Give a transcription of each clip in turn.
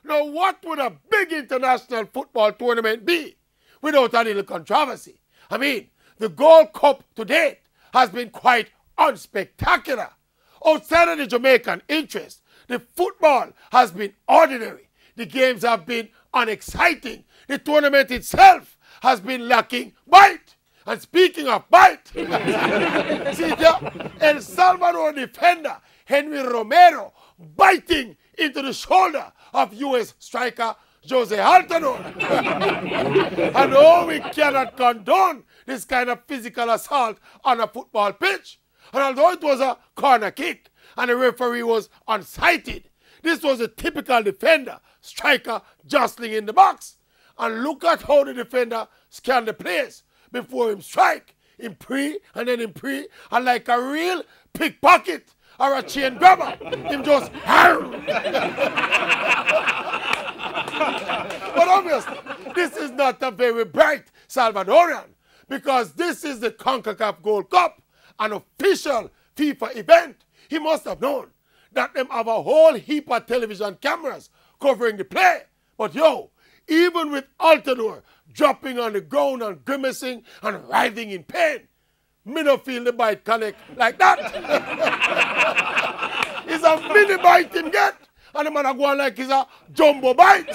Now, what would a big international football tournament be without a little controversy? I mean, the Gold Cup to date has been quite unspectacular. Outside of the Jamaican interest, the football has been ordinary. The games have been unexciting. The tournament itself has been lacking bite. And speaking of bite, see the El Salvador defender Henry Romero biting into the shoulder of U.S. striker Jose Altador. And no, we cannot condone this kind of physical assault on a football pitch. And although it was a corner kick and the referee was unsighted, this was a typical defender, striker jostling in the box. And look at how the defender scanned the place before him strike, in pre and then in pre, and like a real pickpocket or a chain grabber, him just But obviously, this is not a very bright Salvadorian, because this is the CONCACAF Gold Cup, an official FIFA event. He must have known that them have a whole heap of television cameras covering the play. But yo, even with Altador dropping on the ground and grimacing and writhing in pain, me don't feel the bite connect like that. It's a mini bite him get, and the man are going like it's a jumbo bite.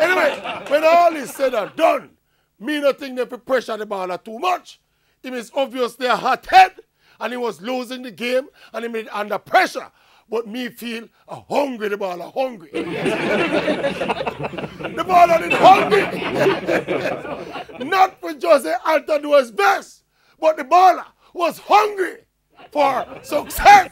Anyway, when all is said and done, me not think they pressure the ball too much. It is obviously a hot head, and he was losing the game, and he made it under pressure. But me feel hungry, the ball hungry. The ball is hungry. Not for Jose Altador's best, but the baller was hungry for success.